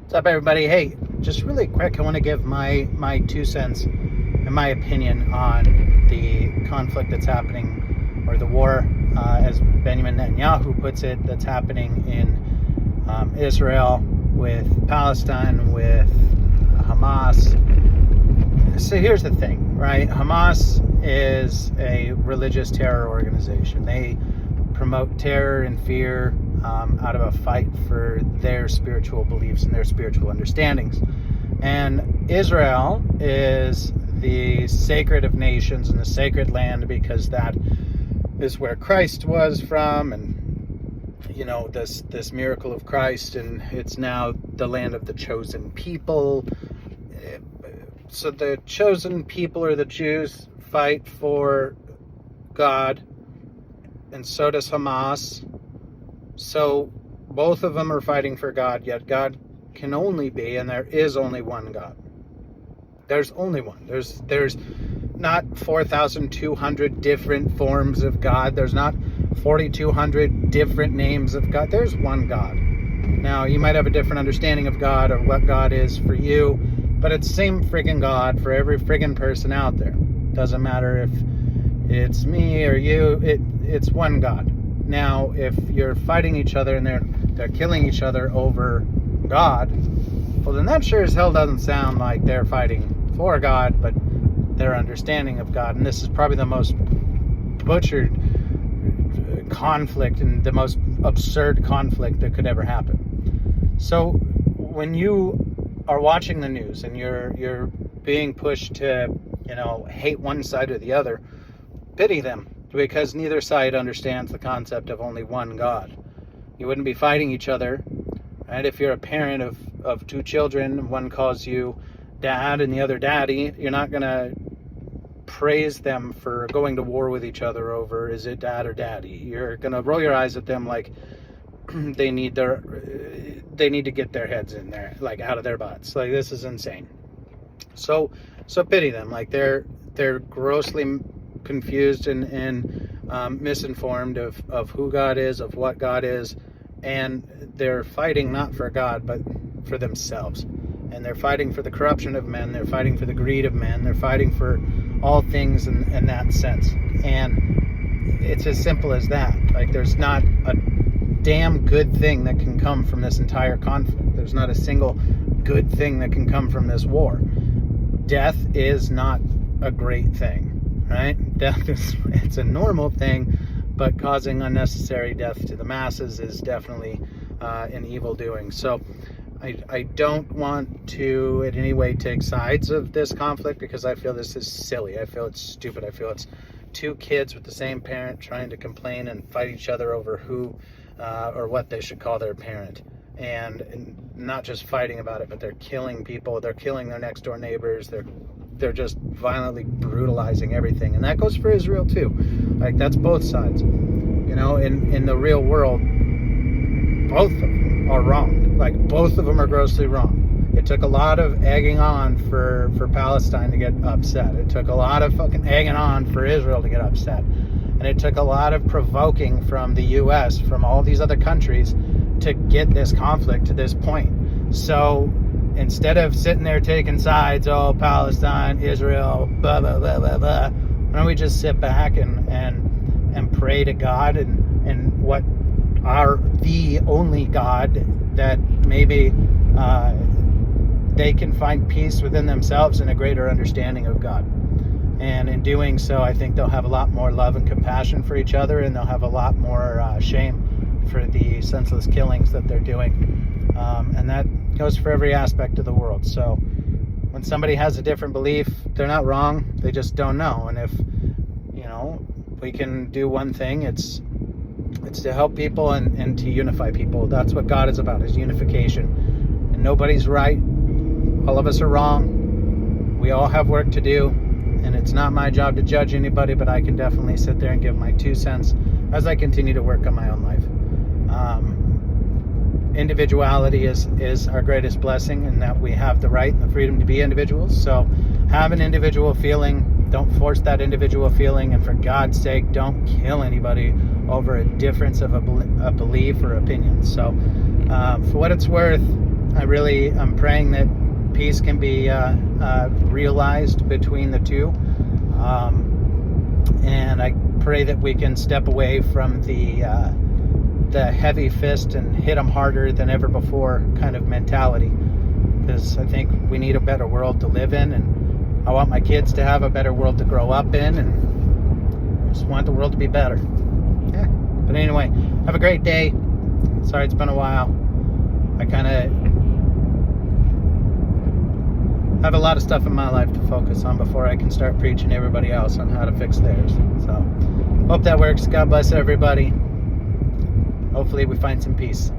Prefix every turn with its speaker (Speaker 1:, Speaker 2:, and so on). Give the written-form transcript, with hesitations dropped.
Speaker 1: What's up, everybody? Hey, just really quick, I want to give my 2 cents and my opinion on the conflict that's happening, or the war, as Benjamin Netanyahu puts it, that's happening in Israel with Palestine, with Hamas. So here's the thing, right? Hamas is a religious terror organization. They promote terror and fear out of a fight for their spiritual beliefs and their spiritual understandings. And Israel is the sacred of nations and the sacred land because that is where Christ was from, and this miracle of Christ, and it's now the land of the chosen people. So the chosen people, or the Jews, fight for God, and so does Hamas. So both of them are fighting for God, yet God can only be, and there is only one God. There's only one. There's not 4,200 different forms of God. There's not 4,200 different names of God. There's one God. Now, you might have a different understanding of God or what God is for you, but it's the same friggin' God for every friggin' person out there. Doesn't matter if it's me or you, it's one God. Now, if you're fighting each other and they're killing each other over God, well, then that sure as hell doesn't sound like they're fighting for God, but their understanding of God. And this is probably the most butchered conflict and the most absurd conflict that could ever happen. So when you are watching the news and you're being pushed to, hate one side or the other, pity them, because neither side understands the concept of only one God. You wouldn't be fighting each other, right? If you're a parent of 2 children, one calls you dad and the other daddy, you're not going to praise them for going to war with each other over, is it dad or daddy? You're going to roll your eyes at them like they need to get their heads in there, like out of their butts. Like, this is insane. So pity them. Like, they're grossly confused and misinformed of who God is, of what God is, and they're fighting not for God but for themselves. And they're fighting for the corruption of men, they're fighting for the greed of men, they're fighting for all things in that sense. And it's as simple as that. Like, there's not a damn good thing that can come from this entire conflict. There's not a single good thing that can come from this war. Death is not a great thing, right? Death it's a normal thing, but causing unnecessary death to the masses is definitely an evil doing. So I don't want to in any way take sides of this conflict, because I feel this is silly. I feel it's stupid. I feel it's 2 kids with the same parent trying to complain and fight each other over who or what they should call their parent. And not just fighting about it, but they're killing people. They're killing their next door neighbors. They're just violently brutalizing everything. And that goes for Israel too. Like, that's both sides. In the real world, both of them are wrong. Like, both of them are grossly wrong. It took a lot of egging on for Palestine to get upset. It took a lot of fucking egging on for Israel to get upset. And it took a lot of provoking from the U.S., from all these other countries, to get this conflict to this point. So instead of sitting there taking sides, Palestine, Israel, blah, blah, blah, blah, blah, why don't we just sit back and pray to God and what are the only God, that maybe they can find peace within themselves and a greater understanding of God. And in doing so, I think they'll have a lot more love and compassion for each other, and they'll have a lot more shame for the senseless killings that they're doing. And that goes for every aspect of the world. So when somebody has a different belief, they're not wrong, they just don't know. And if we can do one thing, it's to help people and to unify people. That's what God is about, is unification. And nobody's right, all of us are wrong, we all have work to do, and it's not my job to judge anybody, but I can definitely sit there and give my 2 cents as I continue to work on my own life. Individuality is our greatest blessing, and that we have the right and the freedom to be individuals. So have an individual feeling. Don't force that individual feeling, and for God's sake, don't kill anybody over a difference of a belief or opinion. So for what it's worth, I really am praying that peace can be realized between the two. And I pray that we can step away from the heavy fist and hit them harder than ever before kind of mentality. Because I think we need a better world to live in, and I want my kids to have a better world to grow up in, and I just want the world to be better. Yeah. But anyway, have a great day. Sorry it's been a while. I kind of have a lot of stuff in my life to focus on before I can start preaching to everybody else on how to fix theirs. So, hope that works. God bless everybody. Hopefully we find some peace.